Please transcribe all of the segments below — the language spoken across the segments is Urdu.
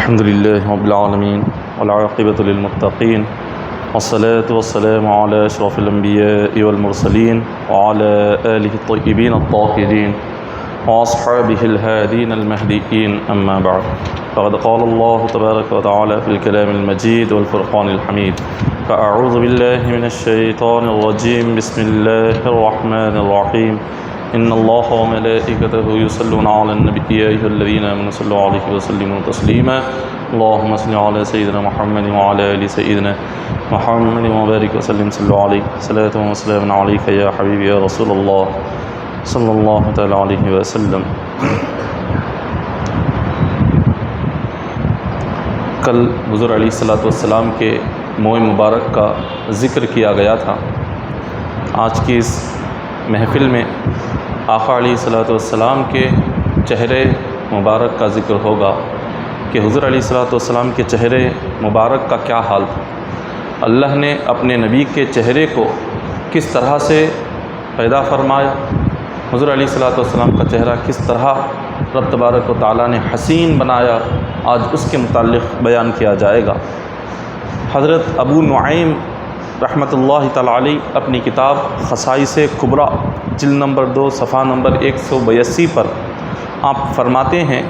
الحمد لله رب العالمين والعاقبة للمتقين والصلاة والسلام على أشرف الأنبياء والمرسلين وعلى آله الطيبين الطاهرين وأصحابه الهادين المهديين أما بعد فقد قال الله تبارك وتعالى في الكلام المجيد والفرقان الحميد فأعوذ بالله من الشيطان الرجيم بسم الله الرحمن الرحيم إن الله وملائكته يصلون على النبي يا أيها الذين آمنوا صلوا عليه وسلموا تسليما اللهم صل على سيدنا محمد وعلى آل سيدنا محمد وبارك وسلم صلوا عليه صلاة وسلام عليك يا حبيبي يا رسول الله صلی اللہ تعالیٰ علیہ وسلم۔ کل حضور علیہ الصلوۃ والسلام کے موئے مبارک کا ذکر کیا گیا تھا۔ آج کی اس محفل میں آقا علیہ الصلوۃ والسلام کے چہرے مبارک کا ذکر ہوگا کہ حضور علیہ الصلوۃ والسلام کے چہرے مبارک کا کیا حال تھا، اللہ نے اپنے نبی کے چہرے کو کس طرح سے پیدا فرمایا، حضور علیہ الصلوۃ والسلام کا چہرہ کس طرح رب تبارک و تعالیٰ نے حسین بنایا، آج اس کے متعلق بیان کیا جائے گا۔ حضرت ابو نعیم رحمۃ اللہ تعالیٰ علیہ اپنی کتاب خصائص کبریٰ جلد نمبر 2 صفحہ نمبر 182 پر آپ فرماتے ہیں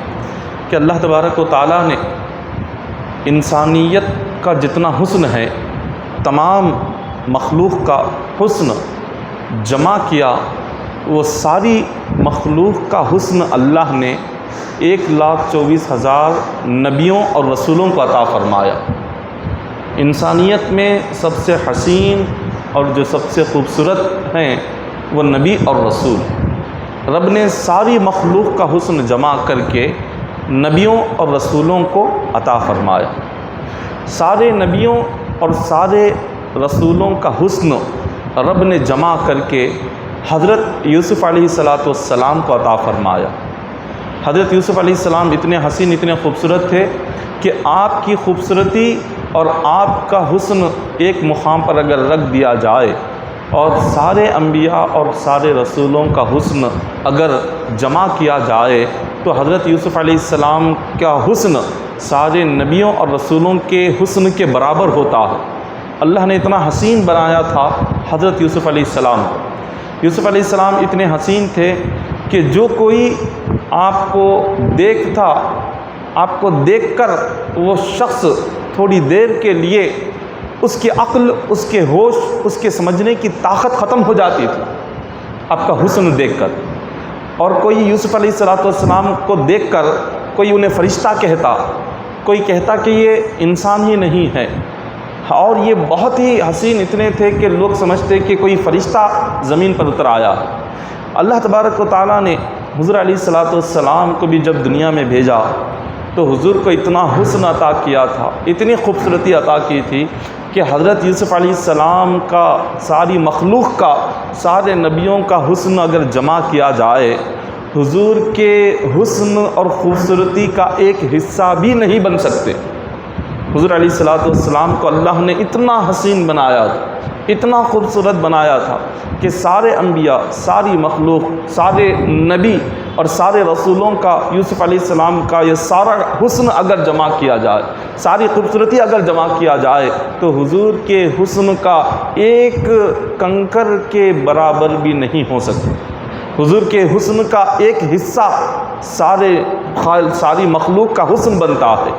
کہ اللہ تبارک و تعالیٰ نے انسانیت کا جتنا حسن ہے، تمام مخلوق کا حسن جمع کیا، وہ ساری مخلوق کا حسن اللہ نے 1,24,000 نبیوں اور رسولوں کو عطا فرمایا۔ انسانیت میں سب سے حسین اور جو سب سے خوبصورت ہیں وہ نبی اور رسول۔ رب نے ساری مخلوق کا حسن جمع کر کے نبیوں اور رسولوں کو عطا فرمایا۔ سارے نبیوں اور سارے رسولوں کا حسن رب نے جمع کر کے حضرت یوسف علیہ السلام کو عطا فرمایا۔ حضرت یوسف علیہ السلام اتنے حسین اتنے خوبصورت تھے کہ آپ کی خوبصورتی اور آپ کا حسن ایک مقام پر اگر رکھ دیا جائے اور سارے انبیاء اور سارے رسولوں کا حسن اگر جمع کیا جائے تو حضرت یوسف علیہ السلام کا حسن سارے نبیوں اور رسولوں کے حسن کے برابر ہوتا ہے۔ اللہ نے اتنا حسین بنایا تھا حضرت یوسف علیہ السلام کو۔ یوسف علیہ السلام اتنے حسین تھے کہ جو کوئی آپ کو دیکھتا، آپ کو دیکھ کر وہ شخص تھوڑی دیر کے لیے اس کی عقل، اس کے ہوش، اس کے سمجھنے کی طاقت ختم ہو جاتی تھی آپ کا حسن دیکھ کر۔ اور کوئی یوسف علیہ السلام کو دیکھ کر کوئی انہیں فرشتہ کہتا، کوئی کہتا کہ یہ انسان ہی نہیں ہے، اور یہ بہت ہی حسین اتنے تھے کہ لوگ سمجھتے کہ کوئی فرشتہ زمین پر اتر آیا۔ اللہ تبارک و تعالیٰ نے حضور علیہ السلام کو بھی جب دنیا میں بھیجا تو حضور کو اتنا حسن عطا کیا تھا، اتنی خوبصورتی عطا کی تھی کہ حضرت یوسف علیہ السلام کا ساری مخلوق کا، سارے نبیوں کا حسن اگر جمع کیا جائے حضور کے حسن اور خوبصورتی کا ایک حصہ بھی نہیں بن سکتے۔ حضور علیہ السلام کو اللہ نے اتنا حسین بنایا تھا، اتنا خوبصورت بنایا تھا کہ سارے انبیاء، ساری مخلوق، سارے نبی اور سارے رسولوں کا یوسف علیہ السلام کا یہ سارا حسن اگر جمع کیا جائے، ساری خوبصورتی اگر جمع کیا جائے تو حضور کے حسن کا ایک کنکر کے برابر بھی نہیں ہو سکتی۔ حضور کے حسن کا ایک حصہ ساری مخلوق کا حسن بنتا ہے۔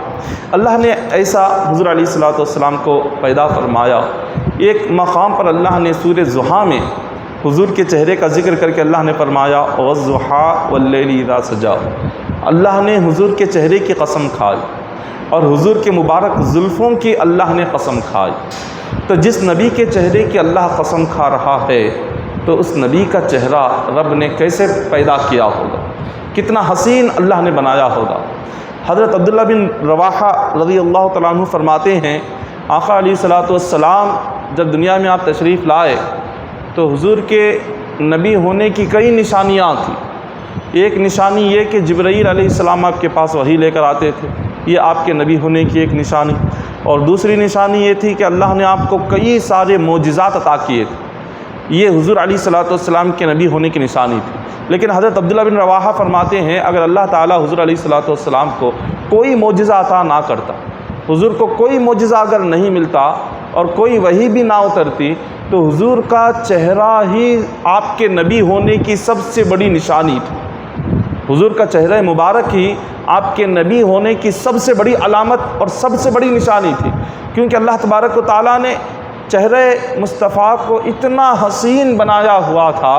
اللہ نے ایسا حضور علیہ السلام کو پیدا فرمایا۔ ایک مقام پر اللہ نے سورہ ضحیٰ میں حضور کے چہرے کا ذکر کر کے اللہ نے فرمایا وَالضُّحَىٰ وَاللَّيْلِ اِذَا سَجَىٰ۔ اللہ نے حضور کے چہرے کی قسم کھائی اور حضور کے مبارک زلفوں کی اللہ نے قسم کھائی۔ تو جس نبی کے چہرے کی اللہ قسم کھا رہا ہے تو اس نبی کا چہرہ رب نے کیسے پیدا کیا ہوگا، کتنا حسین اللہ نے بنایا ہوگا۔ حضرت عبداللہ بن رواحہ رضی اللہ تعالیٰ عنہ فرماتے ہیں آقا علیہ السلام جب دنیا میں آپ تشریف لائے تو حضور کے نبی ہونے کی کئی نشانیاں تھیں۔ ایک نشانی یہ کہ جبرائیل علیہ السلام آپ کے پاس وحی لے کر آتے تھے، یہ آپ کے نبی ہونے کی ایک نشانی، اور دوسری نشانی یہ تھی کہ اللہ نے آپ کو کئی سارے معجزات عطا کیے تھے۔ یہ حضور علیہ الصلوۃ والسلام کے نبی ہونے کی نشانی تھی۔ لیکن حضرت عبداللہ بن رواحہ فرماتے ہیں اگر اللہ تعالیٰ حضور علیہ الصلوۃ والسلام کو کوئی معجزہ عطا نہ کرتا، حضور کو کوئی معجزہ اگر نہیں ملتا اور کوئی وحی بھی نہ اترتی، تو حضور کا چہرہ ہی آپ کے نبی ہونے کی سب سے بڑی نشانی تھی۔ حضور کا چہرہ مبارک ہی آپ کے نبی ہونے کی سب سے بڑی علامت اور سب سے بڑی نشانی تھی، کیونکہ اللہ تبارک و تعالیٰ نے چہرہ مصطفیٰ کو اتنا حسین بنایا ہوا تھا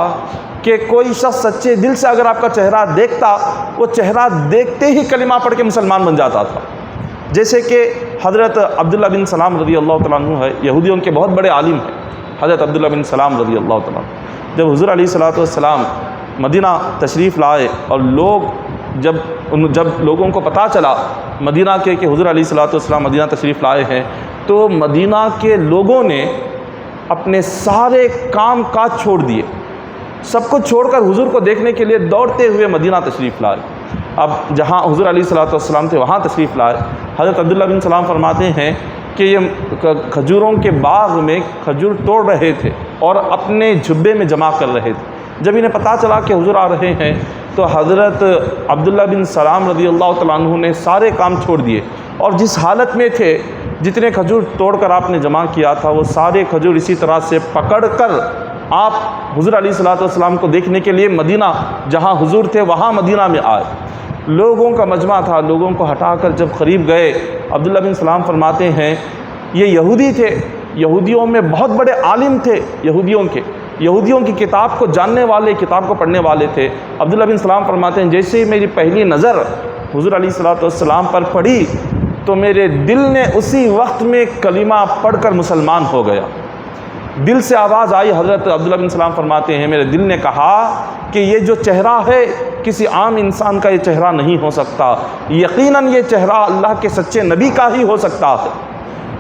کہ کوئی شخص سچے دل سے اگر آپ کا چہرہ دیکھتا، وہ چہرہ دیکھتے ہی کلمہ پڑھ کے مسلمان بن جاتا تھا۔ جیسے کہ حضرت عبداللہ بن سلام رضی اللہ تعالیٰ عنہ ہے، یہودیوں کے بہت بڑے عالم ہیں حضرت عبداللہ بن سلام رضی اللہ تعالیٰ عنہ۔ جب حضور علیہ الصلوۃ والسلام مدینہ تشریف لائے اور جب لوگوں کو پتہ چلا مدینہ کے کہ حضور علیہ الصلوۃ والسلام مدینہ تشریف لائے ہیں، تو مدینہ کے لوگوں نے اپنے سارے کام کاج چھوڑ دیے، سب کچھ چھوڑ کر حضور کو دیکھنے کے لیے دوڑتے ہوئے مدینہ تشریف لائے۔ اب جہاں حضور علیہ الصلوۃ والسلام تھے وہاں تشریف لائے۔ حضرت عبداللہ بن سلام فرماتے ہیں کہ یہ کھجوروں کے باغ میں کھجور توڑ رہے تھے اور اپنے جھبے میں جمع کر رہے تھے۔ جب انہیں پتہ چلا کہ حضور آ رہے ہیں تو حضرت عبداللہ بن سلام رضی اللہ تعالیٰ عنہ نے سارے کام چھوڑ دیے، اور جس حالت میں تھے، جتنے کھجور توڑ کر آپ نے جمع کیا تھا، وہ سارے کھجور اسی طرح سے پکڑ کر آپ حضور علیہ الصلوۃ والسلام کو دیکھنے کے لیے مدینہ جہاں حضور تھے وہاں مدینہ میں آئے۔ لوگوں کا مجمع تھا، لوگوں کو ہٹا کر جب قریب گئے، عبداللہ بن سلام فرماتے ہیں یہ یہودی تھے، یہودیوں میں بہت بڑے عالم تھے، یہودیوں کی کتاب کو جاننے والے، کتاب کو پڑھنے والے تھے۔ عبداللہ بن سلام فرماتے ہیں جیسے ہی میری پہلی نظر حضور علیہ الصلوۃ والسلام پر پڑی تو میرے دل نے اسی وقت میں کلمہ پڑھ کر مسلمان ہو گیا۔ دل سے آواز آئی، حضرت عبداللہ بن سلام فرماتے ہیں میرے دل نے کہا کہ یہ جو چہرہ ہے کسی عام انسان کا یہ چہرہ نہیں ہو سکتا، یقیناً یہ چہرہ اللہ کے سچے نبی کا ہی ہو سکتا ہے،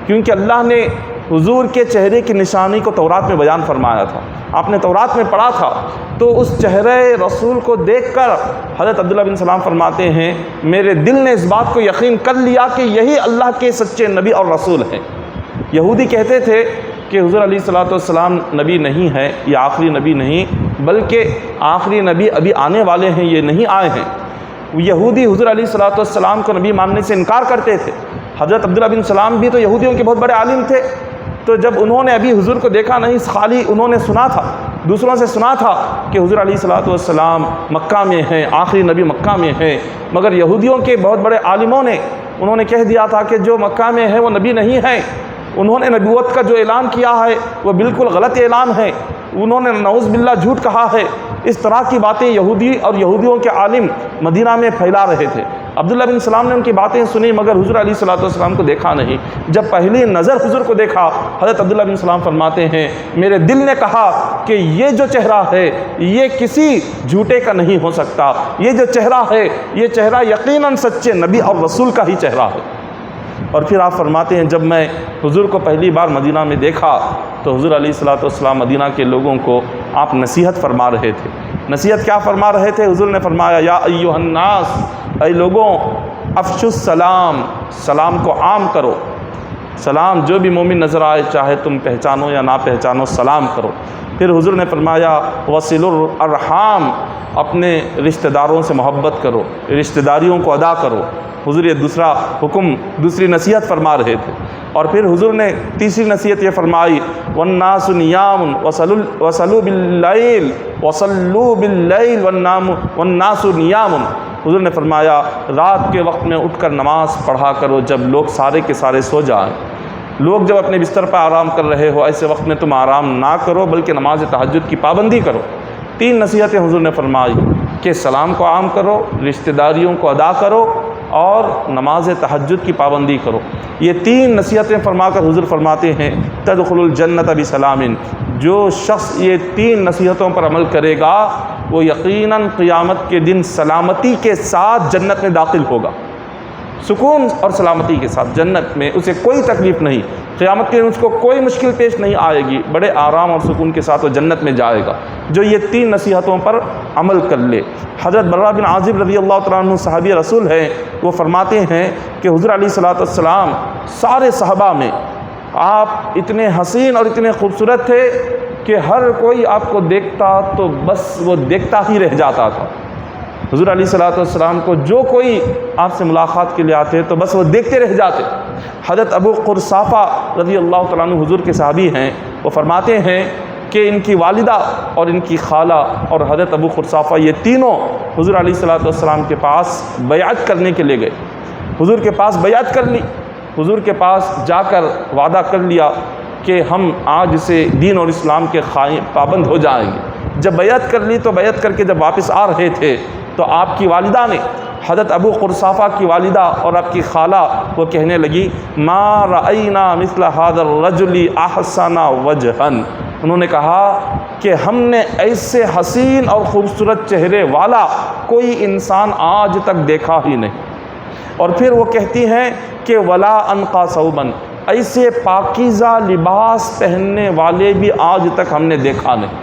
کیونکہ اللہ نے حضور کے چہرے کی نشانی کو تورات میں بیان فرمایا تھا، آپ نے تورات میں پڑھا تھا۔ تو اس چہرے رسول کو دیکھ کر حضرت عبداللہ بن سلام فرماتے ہیں میرے دل نے اس بات کو یقین کر لیا کہ یہی اللہ کے سچے نبی اور رسول ہیں۔ یہودی کہتے تھے کہ حضور علیہ الصلوۃ والسلام نبی نہیں ہے، یہ آخری نبی نہیں بلکہ آخری نبی ابھی آنے والے ہیں، یہ نہیں آئے ہیں۔ یہودی حضور علیہ الصلوۃ والسلام کو نبی ماننے سے انکار کرتے تھے۔ حضرت عبداللہ بن سلام بھی تو یہودیوں کے بہت بڑے عالم تھے، تو جب انہوں نے ابھی حضور کو دیکھا نہیں، خالی انہوں نے سنا تھا، دوسروں سے سنا تھا کہ حضور علیہ الصلوۃ والسلام مکہ میں ہیں، آخری نبی مکہ میں ہیں، مگر یہودیوں کے بہت بڑے عالموں نے انہوں نے کہہ دیا تھا کہ جو مکہ میں ہے وہ نبی نہیں ہے، انہوں نے نبوت کا جو اعلان کیا ہے وہ بالکل غلط اعلان ہے، انہوں نے نعوذ باللہ جھوٹ کہا ہے۔ اس طرح کی باتیں یہودی اور یہودیوں کے عالم مدینہ میں پھیلا رہے تھے۔ عبداللہ بن سلام نے ان کی باتیں سنی مگر حضور علیہ الصلوۃ والسلام کو دیکھا نہیں۔ جب پہلی نظر حضور کو دیکھا، حضرت عبداللہ بن سلام فرماتے ہیں میرے دل نے کہا کہ یہ جو چہرہ ہے یہ کسی جھوٹے کا نہیں ہو سکتا، یہ جو چہرہ ہے یہ چہرہ یقیناً سچے نبی اور رسول کا ہی چہرہ ہے۔ اور پھر آپ فرماتے ہیں جب میں حضور کو پہلی بار مدینہ میں دیکھا تو حضور علیہ الصلوۃ والسلام مدینہ کے لوگوں کو آپ نصیحت فرما رہے تھے۔ نصیحت کیا فرما رہے تھے؟ حضور نے فرمایا یا ایھا الناس، اے لوگوں، افشوا السلام، سلام کو عام کرو، سلام جو بھی مومن نظر آئے چاہے تم پہچانو یا نہ پہچانو سلام کرو۔ پھر حضور نے فرمایا وصلوا الارحام، اپنے رشتہ داروں سے محبت کرو، رشتہ داریوں کو ادا کرو۔ حضور یہ دوسرا حکم، دوسری نصیحت فرما رہے تھے۔ اور پھر حضور نے تیسری نصیحت یہ فرمائی والناس نیام وصلوا باللیل وصلوا باللیل والناس نیام، حضور نے فرمایا رات کے وقت میں اٹھ کر نماز پڑھا کرو جب لوگ سارے کے سارے سو جائیں۔ لوگ جب اپنے بستر پر آرام کر رہے ہو ایسے وقت میں تم آرام نہ کرو بلکہ نماز تہجد کی پابندی کرو۔ تین نصیحتیں حضور نے فرمائی کہ سلام کو عام کرو، رشتہ داریوں کو ادا کرو اور نماز تہجد کی پابندی کرو۔ یہ تین نصیحتیں فرما کر حضور فرماتے ہیں تدخل الجنت بسلام، جو شخص یہ تین نصیحتوں پر عمل کرے گا وہ یقیناً قیامت کے دن سلامتی کے ساتھ جنت میں داخل ہوگا، سکون اور سلامتی کے ساتھ جنت میں، اسے کوئی تکلیف نہیں، قیامت کے دن اس کو کوئی مشکل پیش نہیں آئے گی، بڑے آرام اور سکون کے ساتھ وہ جنت میں جائے گا جو یہ تین نصیحتوں پر عمل کر لے۔ حضرت برا بن عازب رضی اللہ تعالیٰ عنہ صحابی رسول ہیں، وہ فرماتے ہیں کہ حضور علیہ الصلوۃ والسلام سارے صحابہ میں آپ اتنے حسین اور اتنے خوبصورت تھے کہ ہر کوئی آپ کو دیکھتا تو بس وہ دیکھتا ہی رہ جاتا تھا۔ حضور علیہ الصلوۃ والسلام کو جو کوئی آپ سے ملاقات کے لیے آتے تو بس وہ دیکھتے رہ جاتے۔ حضرت ابو قرصافہ رضی اللہ تعالیٰ عنہ حضور کے صحابی ہیں، وہ فرماتے ہیں کہ ان کی والدہ اور ان کی خالہ اور حضرت ابو قرصافہ یہ تینوں حضور علیہ الصلوۃ والسلام کے پاس بیعت کرنے کے لیے گئے۔ حضور کے پاس بیعت کر لی، حضور کے پاس جا کر وعدہ کر لیا کہ ہم آج سے دین اور اسلام کے پابند ہو جائیں گے۔ جب بیعت کر لی تو بیعت کر کے جب واپس آ رہے تھے تو آپ کی والدہ نے، حضرت ابو قرصافہ کی والدہ اور آپ کی خالہ، وہ کہنے لگی ما رأینا مثل هذا الرجل احسن وجہا، انہوں نے کہا کہ ہم نے ایسے حسین اور خوبصورت چہرے والا کوئی انسان آج تک دیکھا ہی نہیں۔ اور پھر وہ کہتی ہیں کہ ولا انقا ثوبا، ایسے پاکیزہ لباس پہننے والے بھی آج تک ہم نے دیکھا نہیں۔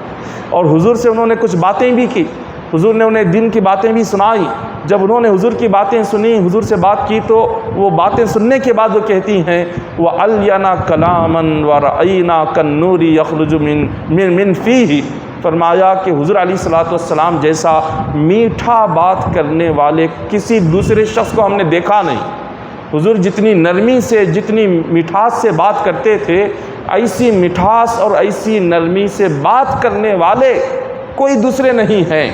اور حضور سے انہوں نے کچھ باتیں بھی کی، حضور نے انہیں دین کی باتیں بھی سنائی۔ جب انہوں نے حضور کی باتیں سنی، حضور سے بات کی، تو وہ باتیں سننے کے بعد وہ کہتی ہیں وَعَلْيَنَا كَلَامًا وَرَأَيْنَا كَالنُّورِ يَخْرُجُ مِن فِيهِ، فرمایا کہ حضور علیہ الصلوۃ والسلام جیسا میٹھا بات کرنے والے کسی دوسرے شخص کو ہم نے دیکھا نہیں۔ حضور جتنی نرمی سے، جتنی مٹھاس سے بات کرتے تھے، ایسی مٹھاس اور ایسی نرمی سے بات کرنے والے کوئی دوسرے نہیں ہیں۔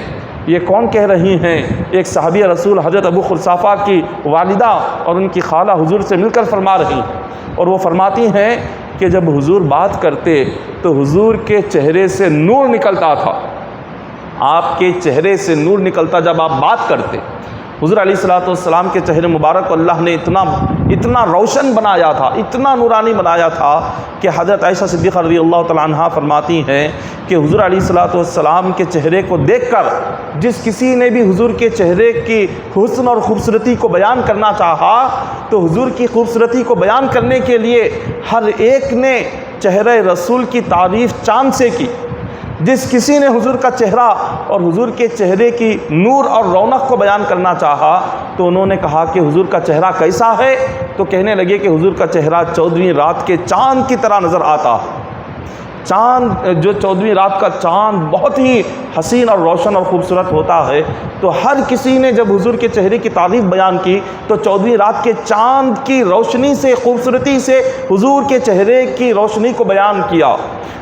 یہ کون کہہ رہی ہیں؟ ایک صحابی رسول حضرت ابو قرصافہ کی والدہ اور ان کی خالہ حضور سے مل کر فرما رہی ہیں، اور وہ فرماتی ہیں کہ جب حضور بات کرتے تو حضور کے چہرے سے نور نکلتا تھا، آپ کے چہرے سے نور نکلتا جب آپ بات کرتے۔ حضور علیہ الصلوۃ والسلام کے چہرے مبارک کو اللہ نے اتنا روشن بنایا تھا، اتنا نورانی بنایا تھا کہ حضرت عائشہ صدیقہ رضی اللہ تعالیٰ عنہا فرماتی ہیں کہ حضور علیہ الصلوۃ والسلام کے چہرے کو دیکھ کر جس کسی نے بھی حضور کے چہرے کی حسن اور خوبصورتی کو بیان کرنا چاہا تو حضور کی خوبصورتی کو بیان کرنے کے لیے ہر ایک نے چہرہ رسول کی تعریف چاند سے کی۔ جس کسی نے حضور کا چہرہ اور حضور کے چہرے کی نور اور رونق کو بیان کرنا چاہا تو انہوں نے کہا کہ حضور کا چہرہ کیسا ہے؟ تو کہنے لگے کہ حضور کا چہرہ 14ویں رات کے چاند کی طرح نظر آتا ہے۔ چاند جو 14ویں رات کا چاند بہت ہی حسین اور روشن اور خوبصورت ہوتا ہے، تو ہر کسی نے جب حضور کے چہرے کی تعریف بیان کی تو 14ویں رات کے چاند کی روشنی سے، خوبصورتی سے حضور کے چہرے کی روشنی کو بیان کیا۔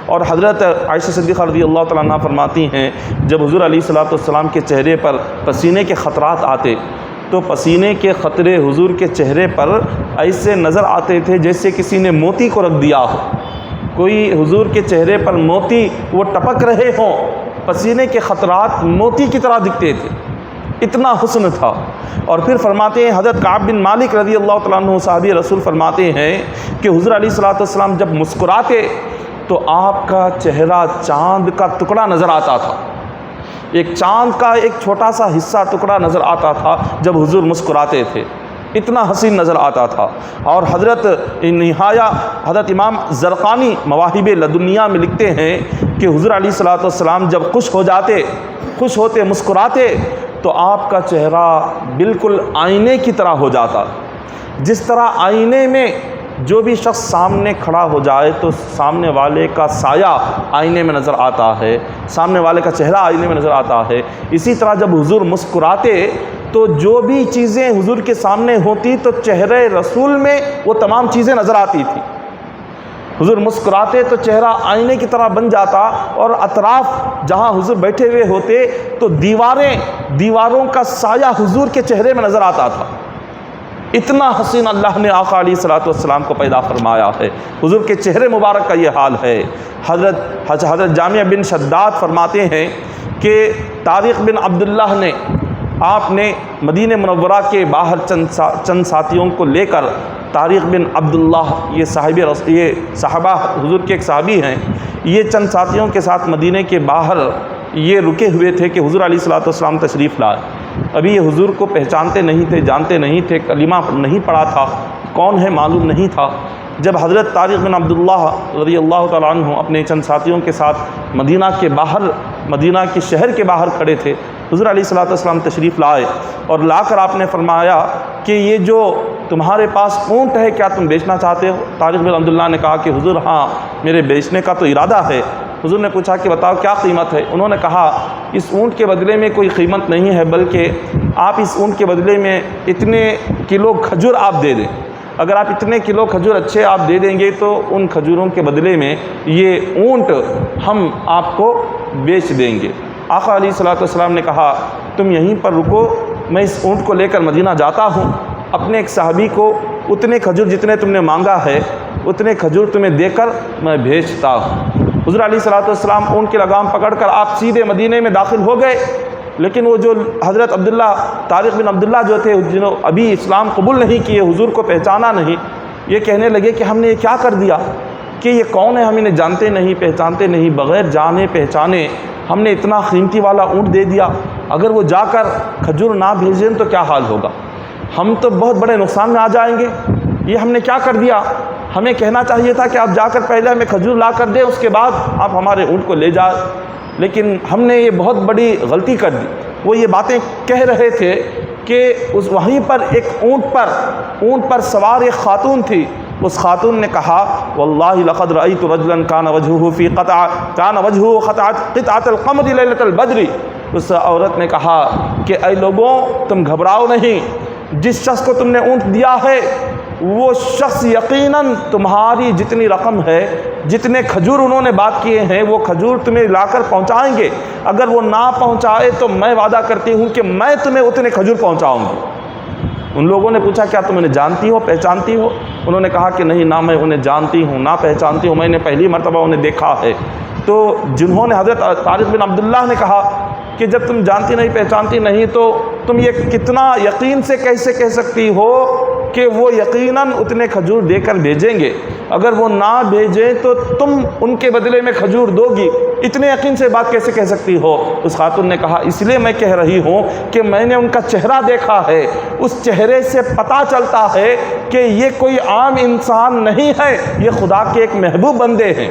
اور حضرت عائشہ صدیقہ رضی اللہ تعالیٰ عنہ فرماتی ہیں جب حضور علیہ الصلوۃ والسلام کے چہرے پر پسینے کے خطرات آتے تو پسینے کے خطرے حضور کے چہرے پر ایسے نظر آتے تھے جیسے کسی نے موتی کو رکھ دیا ہو، کوئی حضور کے چہرے پر موتی وہ ٹپک رہے ہوں، پسینے کے خطرات موتی کی طرح دکھتے تھے، اتنا حسن تھا۔ اور پھر فرماتے ہیں حضرت کعب بن مالک رضی اللہ تعالیٰ عنہ صحابی رسول فرماتے ہیں کہ حضور علیہ الصلوۃ والسلام جب مسکراتے تو آپ کا چہرہ چاند کا ٹکڑا نظر آتا تھا، ایک چاند کا ایک چھوٹا سا حصہ ٹکڑا نظر آتا تھا جب حضور مسکراتے تھے، اتنا حسین نظر آتا تھا۔ اور حضرت نہایہ حضرت امام زرقانی مواہب لدنیہ میں لکھتے ہیں کہ حضور علیہ الصلوۃ والسلام جب خوش ہوتے مسکراتے تو آپ کا چہرہ بالکل آئینے کی طرح ہو جاتا، جس طرح آئینے میں جو بھی شخص سامنے کھڑا ہو جائے تو سامنے والے کا سایہ آئینے میں نظر آتا ہے، سامنے والے کا چہرہ آئینے میں نظر آتا ہے، اسی طرح جب حضور مسکراتے تو جو بھی چیزیں حضور کے سامنے ہوتی تو چہرہ رسول میں وہ تمام چیزیں نظر آتی تھی۔ حضور مسکراتے تو چہرہ آئینے کی طرح بن جاتا، اور اطراف جہاں حضور بیٹھے ہوئے ہوتے تو دیواروں کا سایہ حضور کے چہرے میں نظر آتا تھا۔ اتنا حسین اللہ نے آقا علیہ الصلوۃ والسلام کو پیدا فرمایا ہے، حضور کے چہرے مبارک کا یہ حال ہے۔ حضرت جامع بن شداد فرماتے ہیں کہ طارق بن عبداللہ نے آپ نے مدینہ منورہ کے باہر چند ساتھیوں کو لے کر، طارق بن عبداللہ یہ صحابہ حضور کے ایک صحابی ہیں، یہ چند ساتھیوں کے ساتھ مدینہ کے باہر یہ رکے ہوئے تھے کہ حضور علیہ الصلوۃ والسلام تشریف لائے۔ ابھی یہ حضور کو پہچانتے نہیں تھے، جانتے نہیں تھے، کلمہ نہیں پڑھا تھا، کون ہے معلوم نہیں تھا۔ جب حضرت طارق بن عبداللہ رضی اللہ تعالیٰ عنہ اپنے چند ساتھیوں کے ساتھ مدینہ کے شہر کے باہر کھڑے تھے، حضور علیہ الصلوۃ والسلام تشریف لائے، اور لا کر آپ نے فرمایا کہ یہ جو تمہارے پاس اونٹ ہے کیا تم بیچنا چاہتے ہو؟ طارق بن عبداللہ نے کہا کہ حضور ہاں، میرے بیچنے کا تو ارادہ ہے۔ حضور نے پوچھا کہ بتاؤ کیا قیمت ہے؟ انہوں نے کہا اس اونٹ کے بدلے میں کوئی قیمت نہیں ہے، بلکہ آپ اس اونٹ کے بدلے میں اتنے کلو کھجور آپ دے دیں۔ اگر آپ اتنے کلو کھجور اچھے آپ دے دیں گے تو ان کھجوروں کے بدلے میں یہ اونٹ ہم آپ کو بیچ دیں گے۔ آقا علیہ الصلوۃ والسلام نے کہا تم یہیں پر رکو، میں اس اونٹ کو لے کر مدینہ جاتا ہوں، اپنے ایک صحابی کو اتنے کھجور جتنے تم نے مانگا ہے اتنے کھجور تمہیں دے کر میں بھیجتا ہوں۔ حضور علیہ الصلوۃ والسلام اونٹ کی لگام پکڑ کر آپ سیدھے مدینے میں داخل ہو گئے، لیکن وہ جو حضرت عبداللہ طارق بن عبداللہ جو تھے، جنہوں ابھی اسلام قبول نہیں کیے، حضور کو پہچانا نہیں، یہ کہنے لگے کہ ہم نے یہ کیا کر دیا کہ یہ کون ہے، ہم انہیں جانتے نہیں پہچانتے نہیں، بغیر جانے پہچانے ہم نے اتنا قیمتی والا اونٹ دے دیا، اگر وہ جا کر کھجور نہ بھیجیں تو کیا حال ہوگا، ہم تو بہت بڑے نقصان میں آ جائیں گے، یہ ہم نے کیا کر دیا، ہمیں کہنا چاہیے تھا کہ آپ جا کر پہلے ہمیں کھجور لا کر دیں، اس کے بعد آپ ہمارے اونٹ کو لے جائیں، لیکن ہم نے یہ بہت بڑی غلطی کر دی۔ وہ یہ باتیں کہہ رہے تھے کہ وہیں پر ایک اونٹ پر سوار ایک خاتون تھی، اس خاتون نے کہا واللہ لقد رأیت رجلا کان وجهه قطعۃ القمر لیلۃ البدر۔ اس عورت نے کہا کہ اے لوگوں تم گھبراؤ نہیں، جس شخص کو تم نے اونٹ دیا ہے وہ شخص یقیناً تمہاری جتنی رقم ہے، جتنے کھجور انہوں نے بات کیے ہیں وہ کھجور تمہیں لا کر پہنچائیں گے، اگر وہ نہ پہنچائے تو میں وعدہ کرتی ہوں کہ میں تمہیں اتنے کھجور پہنچاؤں گی۔ ان لوگوں نے پوچھا کیا تم انہیں جانتی ہو پہچانتی ہو؟ انہوں نے کہا کہ نہیں، نہ میں انہیں جانتی ہوں نہ پہچانتی ہوں، میں نے پہلی مرتبہ انہیں دیکھا ہے۔ تو جنہوں نے حضرت طارق بن عبداللہ نے کہا کہ جب تم جانتی نہیں پہچانتی نہیں تو تم یہ کتنا یقین سے کیسے کہہ سکتی ہو کہ وہ یقیناً اتنے کھجور دے کر بھیجیں گے، اگر وہ نہ بھیجیں تو تم ان کے بدلے میں کھجور دو گی، اتنے یقین سے بات کیسے کہہ سکتی ہو؟ اس خاتون نے کہا اس لیے میں کہہ رہی ہوں کہ میں نے ان کا چہرہ دیکھا ہے، اس چہرے سے پتہ چلتا ہے کہ یہ کوئی عام انسان نہیں ہے، یہ خدا کے ایک محبوب بندے ہیں،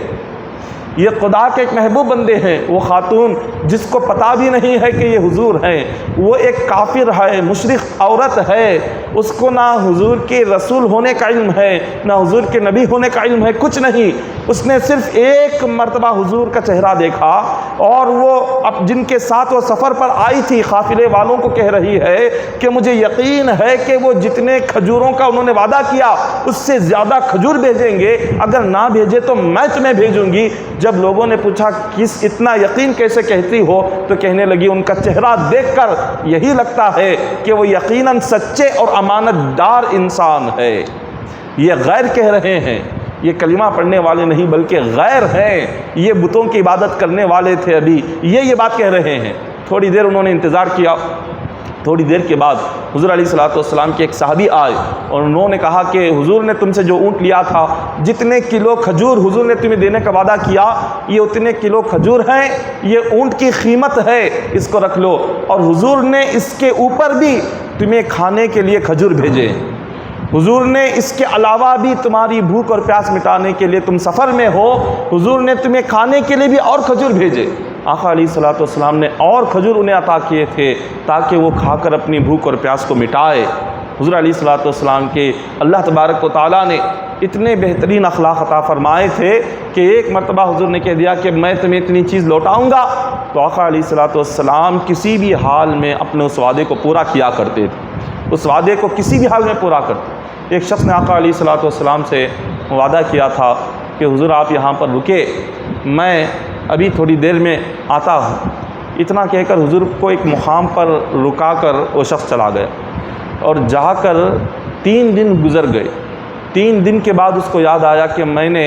یہ خدا کے ایک محبوب بندے ہیں۔ وہ خاتون جس کو پتہ بھی نہیں ہے کہ یہ حضور ہیں، وہ ایک کافر ہے، مشرک عورت ہے، اس کو نہ حضور کے رسول ہونے کا علم ہے نہ حضور کے نبی ہونے کا علم ہے، کچھ نہیں، اس نے صرف ایک مرتبہ حضور کا چہرہ دیکھا، اور وہ اب جن کے ساتھ وہ سفر پر آئی تھی قافلے والوں کو کہہ رہی ہے کہ مجھے یقین ہے کہ وہ جتنے کھجوروں کا انہوں نے وعدہ کیا اس سے زیادہ کھجور بھیجیں گے، اگر نہ بھیجے تو میں تمہیں بھیجوں گی۔ جب لوگوں نے پوچھا کس اتنا یقین کیسے کہتی ہو تو کہنے لگی ان کا چہرہ دیکھ کر یہی لگتا ہے کہ وہ یقیناً سچے اور امانت دار انسان ہے۔ یہ غیر کہہ رہے ہیں، یہ کلمہ پڑھنے والے نہیں بلکہ غیر ہیں، یہ بتوں کی عبادت کرنے والے تھے، ابھی یہ بات کہہ رہے ہیں۔ تھوڑی دیر انہوں نے انتظار کیا، تھوڑی دیر کے بعد حضور علیہ الصلوۃ والسلام کے ایک صحابی آئے اور انہوں نے کہا کہ حضور نے تم سے جو اونٹ لیا تھا، جتنے کلو کھجور حضور نے تمہیں دینے کا وعدہ کیا یہ اتنے کلو کھجور ہیں، یہ اونٹ کی قیمت ہے، اس کو رکھ لو، اور حضور نے اس کے اوپر بھی تمہیں کھانے کے لیے کھجور بھیجے، حضور نے اس کے علاوہ بھی تمہاری بھوک اور پیاس مٹانے کے لیے، تم سفر میں ہو، حضور نے تمہیں کھانے کے لیے بھی اور کھجور بھیجے۔ آقا علیہ الصلوۃ والسلام نے اور کھجور انہیں عطا کیے تھے تاکہ وہ کھا کر اپنی بھوک اور پیاس کو مٹائے۔ حضور علیہ الصلوۃ والسلام کے اللہ تبارک و تعالیٰ نے اتنے بہترین اخلاق عطا فرمائے تھے کہ ایک مرتبہ حضور نے کہہ دیا کہ میں تمہیں اتنی چیز لوٹاؤں گا، تو آقا علیہ الصلوۃ والسلام کسی بھی حال میں اپنے اس وعدے کو پورا کیا کرتے تھے، اس وعدے کو کسی بھی حال میں پورا کرتے۔ ایک شخص نے آقا علیہ الصلوۃ والسلام سے وعدہ کیا تھا کہ حضور آپ یہاں پر رکے، میں ابھی تھوڑی دیر میں آتا ہوں، اتنا کہہ کر حضور کو ایک مقام پر رکا کر وہ شخص چلا گیا، اور جا کر 3 دن گزر گئے۔ 3 دن کے بعد اس کو یاد آیا کہ میں نے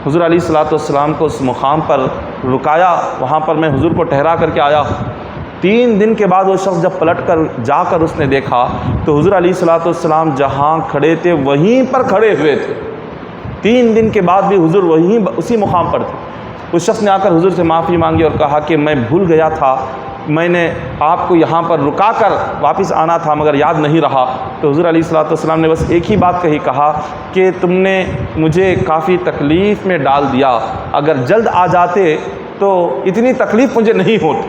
حضور علیہ الصلوۃ والسلام کو اس مقام پر رکایا، وہاں پر میں حضور کو ٹھہرا کر کے آیا ہوں۔ 3 دن کے بعد وہ شخص جب پلٹ کر جا کر اس نے دیکھا تو حضور علیہ الصلوۃ والسلام جہاں کھڑے تھے وہیں پر کھڑے ہوئے تھے۔ 3 دن کے بعد بھی حضور وہیں اسی مقام پر تھے۔ اس شخص نے آ کر حضور سے معافی مانگی اور کہا کہ میں بھول گیا تھا، میں نے آپ کو یہاں پر رکا کر واپس آنا تھا مگر یاد نہیں رہا۔ تو حضور علیہ الصلوۃ والسلام نے بس ایک ہی بات کہا کہ تم نے مجھے کافی تکلیف میں ڈال دیا، اگر جلد آ جاتے تو اتنی تکلیف مجھے نہیں ہوتی،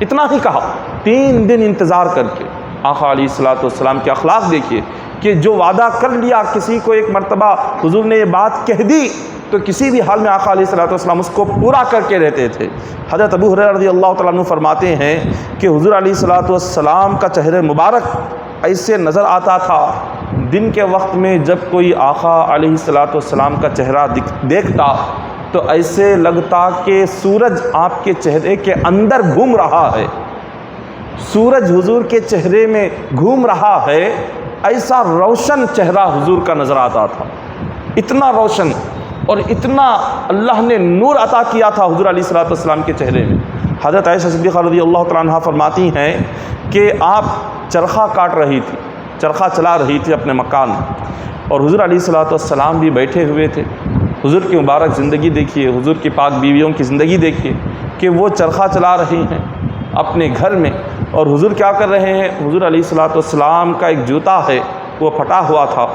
اتنا ہی کہا۔ 3 دن انتظار کر کے آقا علیہ الصلوۃ والسلام کے اخلاق دیکھیے کہ جو وعدہ کر لیا کسی کو ایک مرتبہ حضور نے یہ بات کہہ دی تو کسی بھی حال میں آقا علیہ الصلوۃ والسلام اس کو پورا کر کے رہتے تھے۔ حضرت ابو ہریرہ رضی اللہ تعالیٰ عنہ فرماتے ہیں کہ حضور علیہ الصلوۃ والسلام کا چہرہ مبارک ایسے نظر آتا تھا، دن کے وقت میں جب کوئی آقا علیہ الصلوۃ والسلام کا چہرہ دیکھتا تو ایسے لگتا کہ سورج آپ کے چہرے کے اندر گھوم رہا ہے، سورج حضور کے چہرے میں گھوم رہا ہے، ایسا روشن چہرہ حضور کا نظر آتا تھا، اتنا روشن اور اتنا اللہ نے نور عطا کیا تھا حضور علیہ الصلوۃ والسلام کے چہرے میں۔ حضرت عائشہ صدیقہ رضی اللہ تعالیٰ عنہا فرماتی ہیں کہ آپ چرخہ کاٹ رہی تھی، چرخہ چلا رہی تھی اپنے مکان میں، اور حضور علیہ الصلوۃ والسلام بھی بیٹھے ہوئے تھے۔ حضور کی مبارک زندگی دیکھیے، حضور کی پاک بیویوں کی زندگی دیکھیے کہ وہ چرخہ چلا رہی ہیں اپنے گھر میں، اور حضور کیا کر رہے ہیں؟ حضور علیہ الصلوۃ والسلام کا ایک جوتا ہے وہ پھٹا ہوا تھا،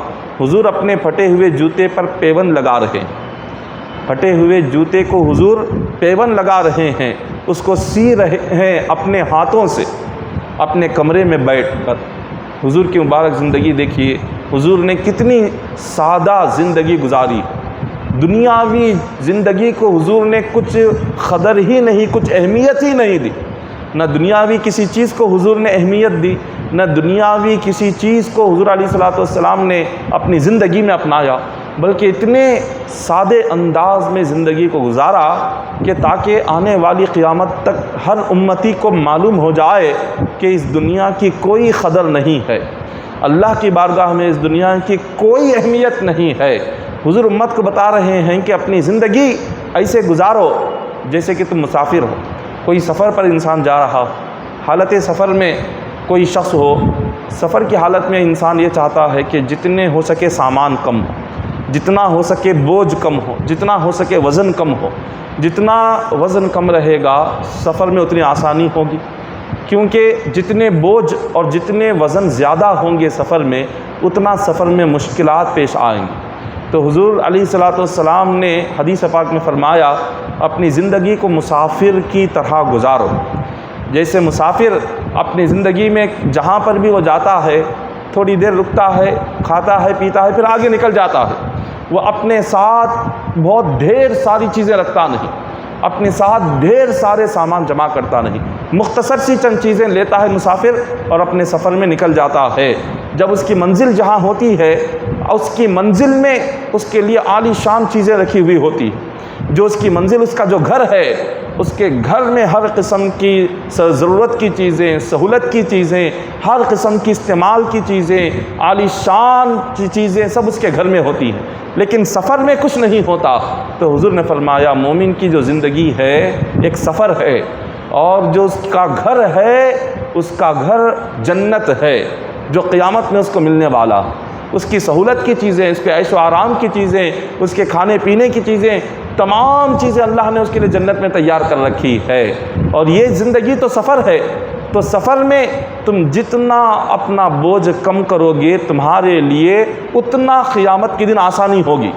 حضور اپنے پھٹے ہوئے جوتے پر پیون لگا رہے ہیں، پھٹے ہوئے جوتے کو حضور پیون لگا رہے ہیں، اس کو سی رہے ہیں اپنے ہاتھوں سے اپنے کمرے میں بیٹھ کر۔ حضور کی مبارک زندگی دیکھیے، حضور نے کتنی سادہ زندگی گزاری، دنیاوی زندگی کو حضور نے کچھ قدر ہی نہیں، کچھ اہمیت ہی نہیں دی، نہ دنیاوی کسی چیز کو حضور نے اہمیت دی، نہ دنیاوی کسی چیز کو حضور علیہ الصلوۃ والسلام نے اپنی زندگی میں اپنایا، بلکہ اتنے سادے انداز میں زندگی کو گزارا کہ تاکہ آنے والی قیامت تک ہر امتی کو معلوم ہو جائے کہ اس دنیا کی کوئی قدر نہیں ہے، اللہ کی بارگاہ میں اس دنیا کی کوئی اہمیت نہیں ہے۔ حضور امت کو بتا رہے ہیں کہ اپنی زندگی ایسے گزارو جیسے کہ تم مسافر ہو، کوئی سفر پر انسان جا رہا، حالت سفر میں کوئی شخص ہو، سفر کی حالت میں انسان یہ چاہتا ہے کہ جتنے ہو سکے سامان کم ہو، جتنا ہو سکے بوجھ کم ہو، جتنا ہو سکے وزن کم ہو، جتنا وزن کم رہے گا سفر میں اتنی آسانی ہوگی، کیونکہ جتنے بوجھ اور جتنے وزن زیادہ ہوں گے سفر میں اتنا سفر میں مشکلات پیش آئیں گی۔ تو حضور علیہ الصلوۃ والسلام نے حدیث پاک میں فرمایا اپنی زندگی کو مسافر کی طرح گزارو، جیسے مسافر اپنی زندگی میں جہاں پر بھی وہ جاتا ہے تھوڑی دیر رکتا ہے، کھاتا ہے، پیتا ہے، پھر آگے نکل جاتا ہے، وہ اپنے ساتھ بہت ڈھیر ساری چیزیں رکھتا نہیں، اپنے ساتھ ڈھیر سارے سامان جمع کرتا نہیں، مختصر سی چند چیزیں لیتا ہے مسافر اور اپنے سفر میں نکل جاتا ہے۔ جب اس کی منزل جہاں ہوتی ہے اس کی منزل میں اس کے لیے عالی شان چیزیں رکھی ہوئی ہوتی ہیں، جو اس کی منزل، اس کا جو گھر ہے، اس کے گھر میں ہر قسم کی ضرورت کی چیزیں، سہولت کی چیزیں، ہر قسم کی استعمال کی چیزیں، عالی شان کی چیزیں سب اس کے گھر میں ہوتی ہیں، لیکن سفر میں کچھ نہیں ہوتا۔ تو حضور نے فرمایا مومن کی جو زندگی ہے ایک سفر ہے، اور جو اس کا گھر ہے اس کا گھر جنت ہے جو قیامت میں اس کو ملنے والا، اس کی سہولت کی چیزیں، اس کے عیش و آرام کی چیزیں، اس کے کھانے پینے کی چیزیں، تمام چیزیں اللہ نے اس کے لیے جنت میں تیار کر رکھی ہے۔ اور یہ زندگی تو سفر ہے، تو سفر میں تم جتنا اپنا بوجھ کم کرو گے تمہارے لیے اتنا قیامت کے دن آسانی ہوگی،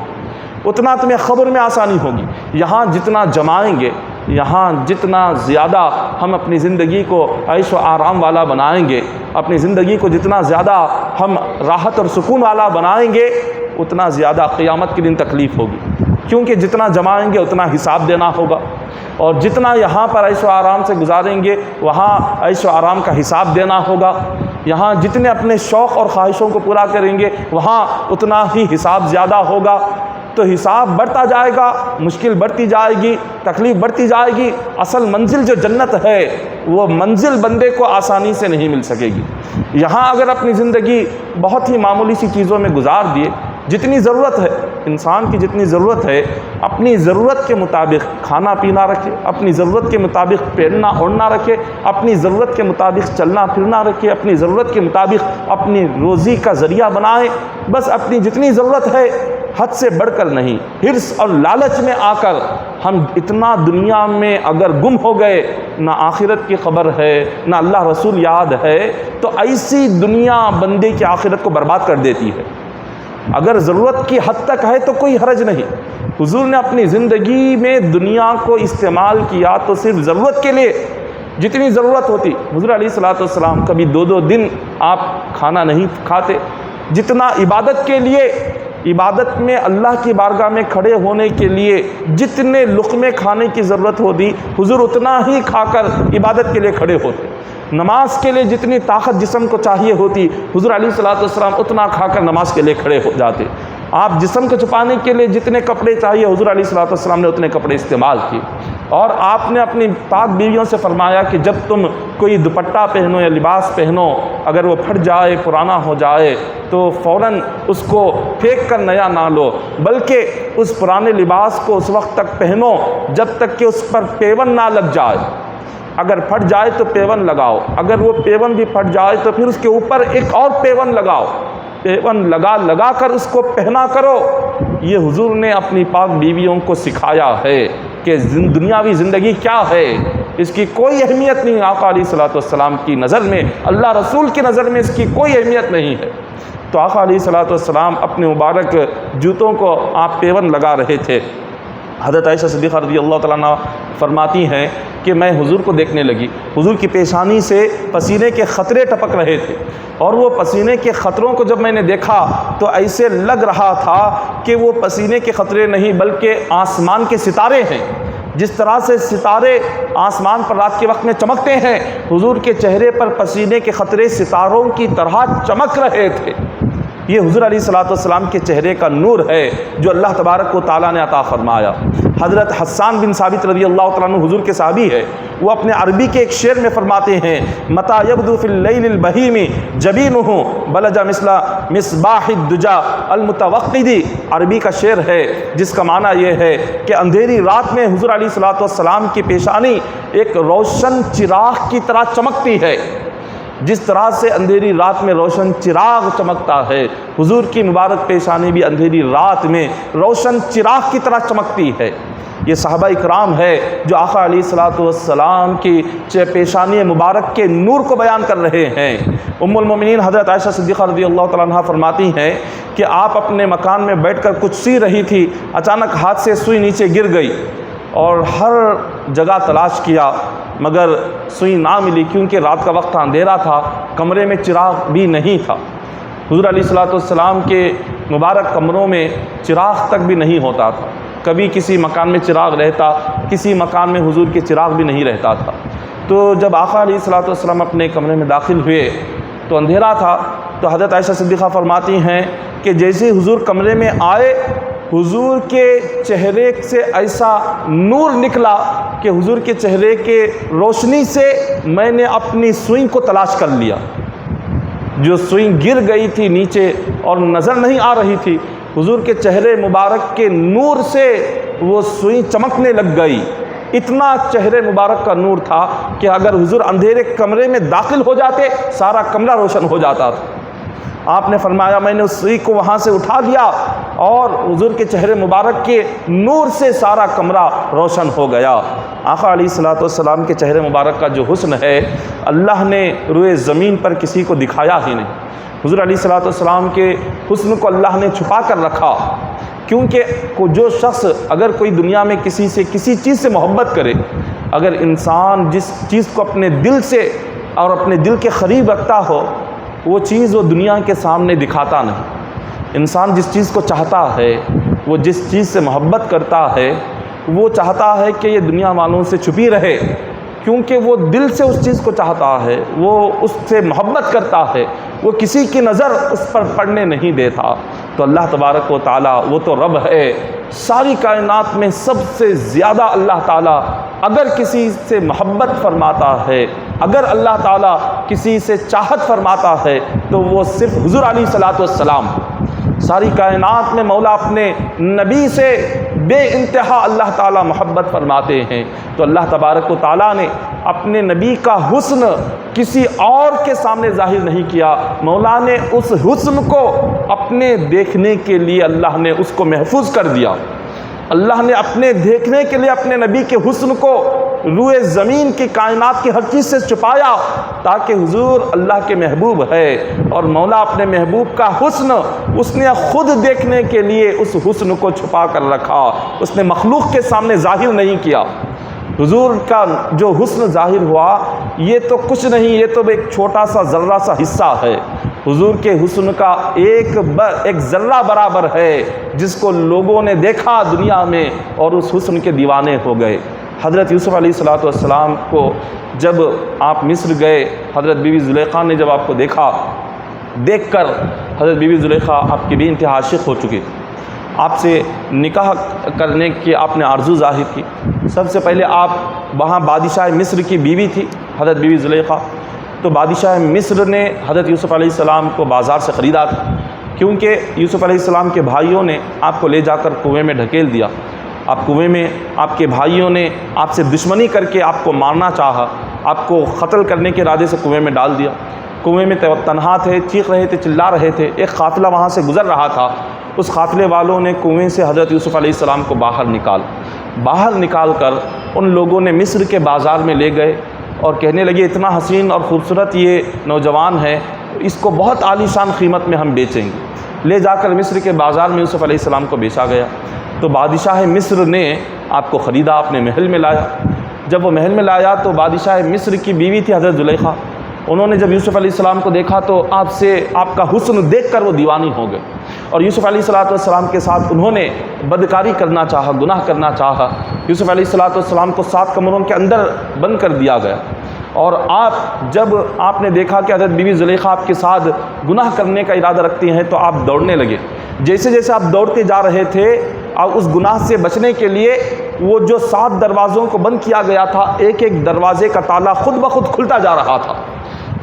اتنا تمہیں خبر میں آسانی ہوگی۔ یہاں جتنا جمائیں گے، یہاں جتنا زیادہ ہم اپنی زندگی کو عیش و آرام والا بنائیں گے، اپنی زندگی کو جتنا زیادہ ہم راحت اور سکون والا بنائیں گے اتنا زیادہ قیامت کے دن تکلیف ہوگی، کیونکہ جتنا جمائیں گے اتنا حساب دینا ہوگا، اور جتنا یہاں پر عیش و آرام سے گزاریں گے وہاں عیش و آرام کا حساب دینا ہوگا، یہاں جتنے اپنے شوق اور خواہشوں کو پورا کریں گے وہاں اتنا ہی حساب زیادہ ہوگا۔ تو حساب بڑھتا جائے گا، مشکل بڑھتی جائے گی، تکلیف بڑھتی جائے گی۔ اصل منزل جو جنت ہے وہ منزل بندے کو آسانی سے نہیں مل سکے گی۔ یہاں اگر اپنی زندگی بہت ہی معمولی سی چیزوں میں گزار دیے، جتنی ضرورت ہے انسان کی، جتنی ضرورت ہے اپنی ضرورت کے مطابق کھانا پینا رکھے، اپنی ضرورت کے مطابق پہننا اوڑھنا رکھے، اپنی ضرورت کے مطابق چلنا پھرنا رکھے، اپنی ضرورت کے مطابق اپنی روزی کا ذریعہ بنائے، بس اپنی جتنی ضرورت ہے حد سے بڑھ کر نہیں۔ حرص اور لالچ میں آ کر ہم اتنا دنیا میں اگر گم ہو گئے، نہ آخرت کی خبر ہے نہ اللہ رسول یاد ہے، تو ایسی دنیا بندے کی آخرت کو برباد کر دیتی ہے۔ اگر ضرورت کی حد تک ہے تو کوئی حرج نہیں۔ حضور نے اپنی زندگی میں دنیا کو استعمال کیا تو صرف ضرورت کے لیے، جتنی ضرورت ہوتی۔ حضور علیہ الصلوۃ والسلام کبھی 2 دن آپ کھانا نہیں کھاتے، جتنا عبادت کے لیے عبادت میں اللہ کی بارگاہ میں کھڑے ہونے کے لیے جتنے لقمے کھانے کی ضرورت ہوتی حضور اتنا ہی کھا کر عبادت کے لیے کھڑے ہوتے۔ نماز کے لیے جتنی طاقت جسم کو چاہیے ہوتی حضور علیہ الصلوۃ والسلام اتنا کھا کر نماز کے لیے کھڑے ہو جاتے۔ آپ جسم کو چھپانے کے لیے جتنے کپڑے چاہیے حضور علیہ الصلوۃ والسلام نے اتنے کپڑے استعمال کیے، اور آپ نے اپنی پاک بیویوں سے فرمایا کہ جب تم کوئی دوپٹہ پہنو یا لباس پہنو، اگر وہ پھٹ جائے پرانا ہو جائے تو فوراً اس کو پھینک کر نیا نہ لو، بلکہ اس پرانے لباس کو اس وقت تک پہنو جب تک کہ اس پر پیون نہ لگ جائے۔ اگر پھٹ جائے تو پیون لگاؤ، اگر وہ پیون بھی پھٹ جائے تو پھر اس کے اوپر ایک اور پیون لگاؤ، پیون لگا کر اس کو پہنا کرو۔ یہ حضور نے اپنی پاک بیویوں کو سکھایا ہے کہ دنیاوی زندگی کیا ہے، اس کی کوئی اہمیت نہیں۔ آقا علیہ الصلوۃ والسلام کی نظر میں، اللہ رسول کی نظر میں اس کی کوئی اہمیت نہیں ہے۔ تو آقا علیہ الصلوۃ والسلام اپنے مبارک جوتوں کو آپ پیون لگا رہے تھے۔ حضرت عائشہ صدیقہ رضی اللہ تعالیٰ عنہ فرماتی ہیں کہ میں حضور کو دیکھنے لگی، حضور کی پیشانی سے پسینے کے قطرے ٹپک رہے تھے، اور وہ پسینے کے قطروں کو جب میں نے دیکھا تو ایسے لگ رہا تھا کہ وہ پسینے کے قطرے نہیں بلکہ آسمان کے ستارے ہیں۔ جس طرح سے ستارے آسمان پر رات کے وقت میں چمکتے ہیں، حضور کے چہرے پر پسینے کے قطرے ستاروں کی طرح چمک رہے تھے۔ یہ حضور علیہ الصلوۃ والسلام کے چہرے کا نور ہے جو اللہ تبارک و تعالیٰ نے عطا فرمایا۔ حضرت حسان بن ثابت رضی اللہ تعالیٰ عنہ حضور کے صحابی ہے، وہ اپنے عربی کے ایک شعر میں فرماتے ہیں متا یبدو فی اللیل البہیم جبینہ بلج مثل مصباح الدجا المتوقد۔ عربی کا شعر ہے جس کا معنی یہ ہے کہ اندھیری رات میں حضور علیہ الصلوۃ والسلام کی پیشانی ایک روشن چراغ کی طرح چمکتی ہے۔ جس طرح سے اندھیری رات میں روشن چراغ چمکتا ہے، حضور کی مبارک پیشانی بھی اندھیری رات میں روشن چراغ کی طرح چمکتی ہے۔ یہ صحابہ اکرام ہے جو آقا علیہ الصلوۃ والسلام کی پیشانی مبارک کے نور کو بیان کر رہے ہیں۔ ام المومنین حضرت عائشہ صدیقہ رضی اللہ تعالیٰ عنہ فرماتی ہیں کہ آپ اپنے مکان میں بیٹھ کر کچھ سی رہی تھی، اچانک ہاتھ سے سوئی نیچے گر گئی، اور ہر جگہ تلاش کیا مگر سوئی نہ ملی، کیونکہ رات کا وقت اندھیرا تھا، کمرے میں چراغ بھی نہیں تھا۔ حضور علیہ الصلوۃ والسلام کے مبارک کمروں میں چراغ تک بھی نہیں ہوتا تھا، کبھی کسی مکان میں چراغ رہتا، کسی مکان میں حضور کے چراغ بھی نہیں رہتا تھا۔ تو جب آقا علیہ الصلوۃ والسلام اپنے کمرے میں داخل ہوئے تو اندھیرا تھا، تو حضرت عائشہ صدیقہ فرماتی ہیں کہ جیسے حضور کمرے میں آئے، حضور کے چہرے سے ایسا نور نکلا کہ حضور کے چہرے کے روشنی سے میں نے اپنی سوئی کو تلاش کر لیا۔ جو سوئی گر گئی تھی نیچے اور نظر نہیں آ رہی تھی، حضور کے چہرے مبارک کے نور سے وہ سوئی چمکنے لگ گئی۔ اتنا چہرے مبارک کا نور تھا کہ اگر حضور اندھیرے کمرے میں داخل ہو جاتے سارا کمرہ روشن ہو جاتا تھا۔ آپ نے فرمایا میں نے اس سوئی کو وہاں سے اٹھا لیا اور حضور کے چہرے مبارک کے نور سے سارا کمرہ روشن ہو گیا۔ آقا علیہ الصلوۃ والسلام کے چہرے مبارک کا جو حسن ہے اللہ نے روئے زمین پر کسی کو دکھایا ہی نہیں۔ حضور علیہ الصلوۃ والسلام کے حسن کو اللہ نے چھپا کر رکھا، کیونکہ جو شخص اگر کوئی دنیا میں کسی سے کسی چیز سے محبت کرے، اگر انسان جس چیز کو اپنے دل سے اور اپنے دل کے قریب رکھتا ہو، وہ چیز وہ دنیا کے سامنے دکھاتا نہیں۔ انسان جس چیز کو چاہتا ہے، وہ جس چیز سے محبت کرتا ہے، وہ چاہتا ہے کہ یہ دنیا والوں سے چھپی رہے، کیونکہ وہ دل سے اس چیز کو چاہتا ہے، وہ اس سے محبت کرتا ہے، وہ کسی کی نظر اس پر پڑنے نہیں دیتا۔ تو اللہ تبارک و تعالیٰ وہ تو رب ہے، ساری کائنات میں سب سے زیادہ اللہ تعالیٰ اگر کسی سے محبت فرماتا ہے، اگر اللہ تعالیٰ کسی سے چاہت فرماتا ہے تو وہ صرف حضور علیہ الصلوۃ والسلام۔ ساری کائنات میں مولا اپنے نبی سے بے انتہا اللہ تعالیٰ محبت فرماتے ہیں، تو اللہ تبارک و تعالیٰ نے اپنے نبی کا حسن کسی اور کے سامنے ظاہر نہیں کیا، مولا نے اس حسن کو اپنے دیکھنے کے لیے اللہ نے اس کو محفوظ کر دیا۔ اللہ نے اپنے دیکھنے کے لیے اپنے نبی کے حسن کو روئے زمین کی کائنات کی ہر چیز سے چھپایا، تاکہ حضور اللہ کے محبوب ہے، اور مولا اپنے محبوب کا حسن اس نے خود دیکھنے کے لیے اس حسن کو چھپا کر رکھا، اس نے مخلوق کے سامنے ظاہر نہیں کیا۔ حضور کا جو حسن ظاہر ہوا یہ تو کچھ نہیں، یہ تو ایک چھوٹا سا ذرہ سا حصہ ہے۔ حضور کے حسن کا ایک ذرہ برابر ہے جس کو لوگوں نے دیکھا دنیا میں اور اس حسن کے دیوانے ہو گئے۔ حضرت یوسف علیہ السلام کو جب آپ مصر گئے، حضرت بی بی زلیخا نے جب آپ کو دیکھا، دیکھ کر حضرت بی بی زلیخا آپ کی بھی انتہا عاشق ہو چکی تھی، آپ سے نکاح کرنے کی آپ نے آرزو ظاہر کی۔ سب سے پہلے آپ وہاں بادشاہ مصر کی بیوی تھی حضرت بی بی زلیخا، تو بادشاہ مصر نے حضرت یوسف علیہ السلام کو بازار سے خریدا تھا، کیونکہ یوسف علیہ السلام کے بھائیوں نے آپ کو لے جا کر کنویں میں ڈھکیل دیا۔ آپ کنویں میں، آپ کے بھائیوں نے آپ سے دشمنی کر کے آپ کو مارنا چاہا، آپ کو قتل کرنے کے ارادے سے کنویں میں ڈال دیا۔ کنویں میں تنہا تھے، چیخ رہے تھے، چلا رہے تھے، ایک قافلہ وہاں سے گزر رہا تھا، اس قافلے والوں نے کنویں سے حضرت یوسف علیہ السلام کو باہر نکال کر ان لوگوں نے مصر کے بازار میں لے گئے اور کہنے لگے اتنا حسین اور خوبصورت یہ نوجوان ہے، اس کو بہت عالی شان قیمت میں ہم بیچیں گے۔ لے جا کر مصر کے بازار میں یوسف علیہ السلام کو بیچا گیا۔ تو بادشاہ مصر نے آپ کو خریدا، اپنے محل میں لایا۔ جب وہ محل میں لایا تو بادشاہ مصر کی بیوی تھی حضرت زلیخا، انہوں نے جب یوسف علیہ السلام کو دیکھا تو آپ کا حسن دیکھ کر وہ دیوانی ہو گئے، اور یوسف علیہ السلام کے ساتھ انہوں نے بدکاری کرنا چاہا، گناہ کرنا چاہا۔ یوسف علیہ السلام کو 7 کمروں کے اندر بند کر دیا گیا، اور جب آپ نے دیکھا کہ حضرت بی بی زلیخا آپ کے ساتھ گناہ کرنے کا ارادہ رکھتی ہیں تو آپ دوڑنے لگے۔ جیسے جیسے آپ دوڑتے جا رہے تھے، اور اس گناہ سے بچنے کے لیے وہ جو 7 دروازوں کو بند کیا گیا تھا، ایک ایک دروازے کا تالا خود بخود کھلتا جا رہا تھا،